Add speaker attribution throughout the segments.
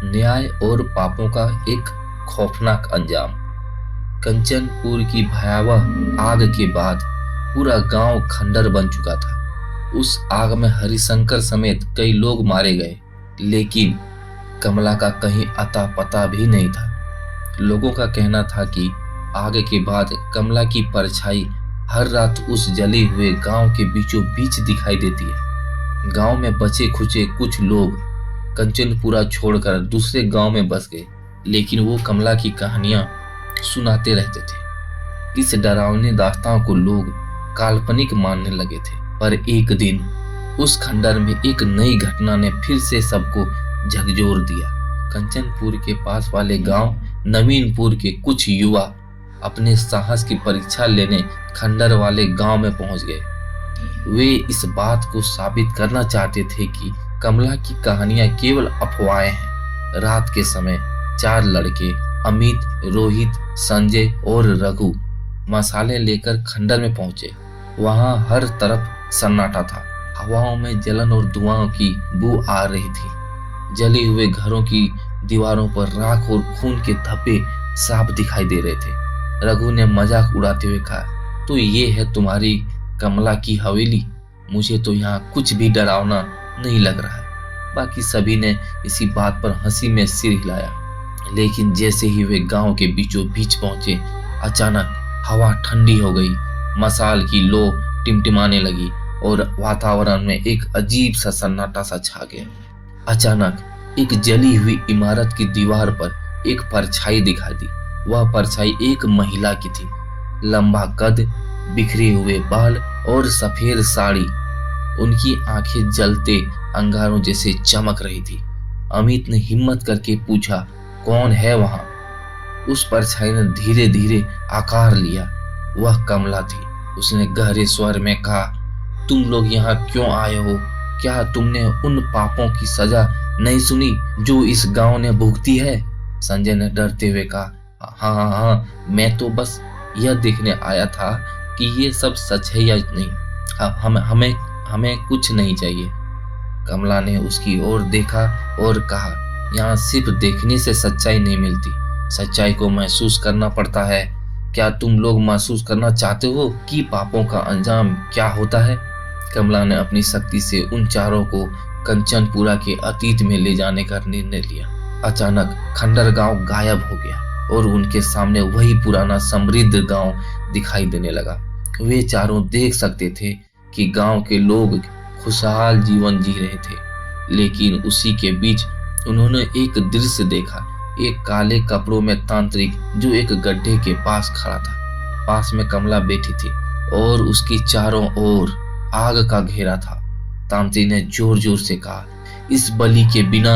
Speaker 1: न्याय और पापों का एक खौफनाक अंजाम। कंचनपुर की भयावह आग के बाद पूरा गांव खंडर बन चुका था। उस आग में हरिशंकर समेत कई लोग मारे गए, लेकिन कमला का कहीं अता पता भी नहीं था। लोगों का कहना था कि आग के बाद कमला की परछाई हर रात उस जले हुए गांव के बीचों बीच दिखाई देती है। गांव में बचे खुचे कुछ लोग कंचनपुरा छोड़कर दूसरे गांव में बस गए, लेकिन वो कमला की कहानियां सुनाते रहते थे। इस डरावनी दास्तां को लोग काल्पनिक मानने लगे थे। पर एक दिन उस खंडर में एक नई घटना ने फिर से सबको झकझोर दिया। कंचनपुर के पास वाले गांव नवीनपुर के कुछ युवा अपने साहस की परीक्षा लेने खंडर वाले गांव में पहुंच गए। वे इस बात को साबित करना चाहते थे कि कमला की कहानियां केवल अफवाहें हैं। रात के समय 4 लड़के अमित, रोहित, संजय और रघु मसाले लेकर खंडर में पहुंचे। वहां हर तरफ सन्नाटा था। हवाओं में जलन और धुआं की बू आ रही थी। जले हुए घरों की दीवारों पर राख और खून के धब्बे साफ दिखाई दे रहे थे। रघु ने मजाक उड़ाते हुए कहा, तो ये है तुम्हारी कमला की हवेली? मुझे तो यहाँ कुछ भी डरावना नहीं लग रहा है। बाकी सभी ने इसी बात पर हंसी में सिर हिलाया। लेकिन जैसे ही वे गांव के बीचों बीच पहुंचे, अचानक हवा ठंडी हो गई, मसाल की लो टिमटिमाने लगी और वातावरण में एक अजीब सा सन्नाटा सा छा गया। अचानक एक जली हुई इमारत की दीवार पर एक परछाई दिखाई दी। वह परछाई एक महिला की थी। लंबा कद, बिखरे हुए बाल और सफेद साड़ी। उनकी आंखें जलते अंगारों जैसे चमक रही थी। अमित ने हिम्मत करके पूछा, कौन है वहां? उस परछाई ने धीरे धीरे आकार लिया। वह कमला थी। उसने गहरे स्वर में कहा, तुम लोग यहाँ क्यों आए हो? क्या तुमने उन पापों की सजा नहीं सुनी जो इस गांव ने भुगती है? संजय ने डरते हुए कहा, हाँ, मैं तो बस यह देखने आया था कि ये सब सच है या नहीं। हमें कुछ नहीं चाहिए। कमला ने उसकी ओर देखा और कहा, यहाँ सिर्फ देखने से सच्चाई नहीं मिलती, सच्चाई को महसूस करना पड़ता है। क्या तुम लोग महसूस करना चाहते हो कि पापों का अंजाम क्या होता है? कमला ने अपनी शक्ति से उन चारों को कंचनपुरा के अतीत में ले जाने का निर्णय लिया। अचानक खंडर गांव गायब हो गया और उनके सामने वही पुराना समृद्ध गांव दिखाई देने लगा। वे चारों देख सकते थे कि गांव के लोग खुशहाल जीवन जी रहे थे, लेकिन उसी के बीच उन्होंने एक दृश्य देखा। एक काले कपड़ों में तांत्रिक जो एक गड्ढे के पास खड़ा था। पास में कमला बैठी थी और उसकी चारों ओर आग का घेरा था। तांत्रिक ने जोर जोर से कहा, इस बलि के बिना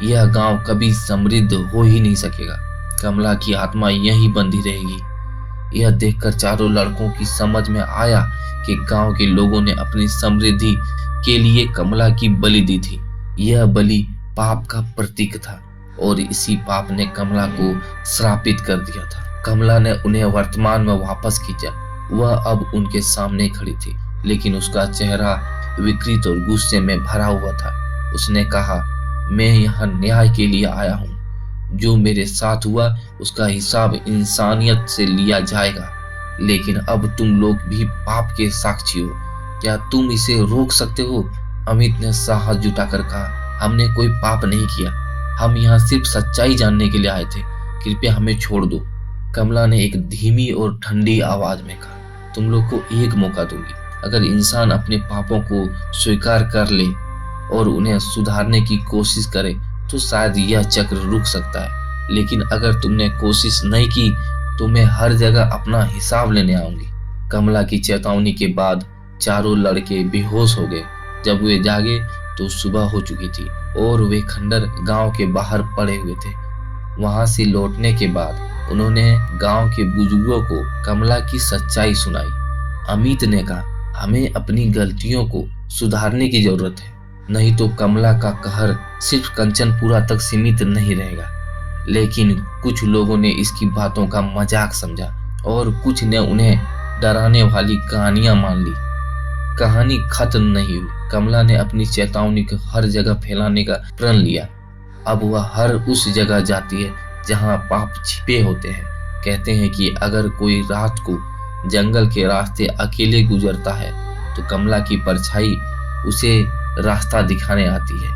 Speaker 1: यह गांव कभी समृद्ध हो ही नहीं सकेगा। कमला की आत्मा यहीं बंधी रहेगी। यह देखकर चारों लड़कों की समझ में आया कि गांव के लोगों ने अपनी समृद्धि के लिए कमला की बलि दी थी। यह बलि पाप का प्रतीक था और इसी पाप ने कमला को श्रापित कर दिया था। कमला ने उन्हें वर्तमान में वापस खींचा। वह अब उनके सामने खड़ी थी, लेकिन उसका चेहरा विकृत और गुस्से में भरा हुआ था। उसने कहा, मैं यहाँ न्याय के लिए आया हूँ। जो मेरे साथ हुआ उसका हिसाब इंसानियत से लिया जाएगा, लेकिन अब तुम लोग भी पाप के साक्षी हो। क्या तुम इसे रोक सकते हो? अमित ने साहस जुटाकर कहा, हमने कोई पाप नहीं किया। हम यहाँ सिर्फ सच्चाई जानने के लिए आए थे। कृपया हमें छोड़ दो। कमला ने एक धीमी और ठंडी आवाज में कहा, तुम लोग को एक मौका दूंगी। अगर इंसान अपने पापों को स्वीकार कर ले और उन्हें सुधारने की कोशिश करे तो शायद यह चक्र रुक सकता है, लेकिन अगर तुमने कोशिश नहीं की तो मैं हर जगह अपना हिसाब लेने आऊंगी। कमला की चेतावनी के बाद चारों लड़के बेहोश हो गए। जब वे जागे तो सुबह हो चुकी थी और वे खंडर गांव के बाहर पड़े हुए थे। वहां से लौटने के बाद उन्होंने गांव के बुजुर्गों को कमला की सच्चाई सुनाई। अमित ने कहा, हमें अपनी गलतियों को सुधारने की जरूरत है, नहीं तो कमला का कहर सिर्फ कंचनपुरा तक सीमित नहीं रहेगा। लेकिन कुछ लोगों ने इसकी बातों का मजाक समझा और कुछ ने उन्हें डराने वाली कहानियां मान ली। कहानी खत्म नहीं हुई। कमला ने अपनी चेतावनी को हर जगह फैलाने का प्रण लिया। अब वह हर उस जगह जाती है जहां पाप छिपे होते हैं। कहते हैं कि अगर कोई रात को जंगल के रास्ते अकेले गुजरता है तो कमला की परछाई उसे रास्ता दिखाने आती है,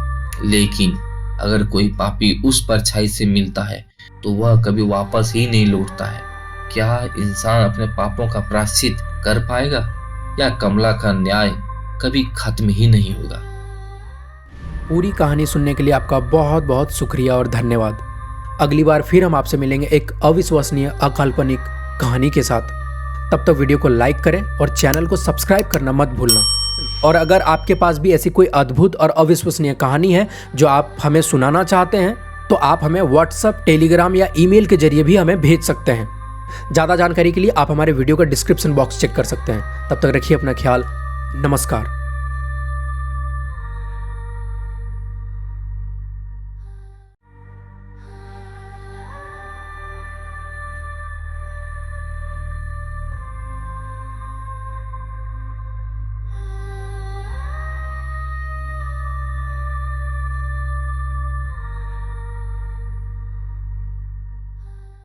Speaker 1: लेकिन अगर कोई पापी उस परछाई से मिलता है तो वह कभी वापस ही नहीं लौटता है। क्या इंसान अपने पापों का प्रायश्चित कर पाएगा या कमला का न्याय कभी खत्म ही नहीं होगा?
Speaker 2: पूरी कहानी सुनने के लिए आपका बहुत बहुत शुक्रिया और धन्यवाद। अगली बार फिर हम आपसे मिलेंगे एक अविश्वसनीय अकाल्पनिक कहानी के साथ। तब तक वीडियो को लाइक करें और चैनल को सब्सक्राइब करना मत भूलना। और अगर आपके पास भी ऐसी कोई अद्भुत और अविश्वसनीय कहानी है जो आप हमें सुनाना चाहते हैं तो आप हमें व्हाट्सएप, टेलीग्राम या ईमेल के जरिए भी हमें भेज सकते हैं। ज़्यादा जानकारी के लिए आप हमारे वीडियो का डिस्क्रिप्शन बॉक्स चेक कर सकते हैं। तब तक रखिए अपना ख्याल। नमस्कार।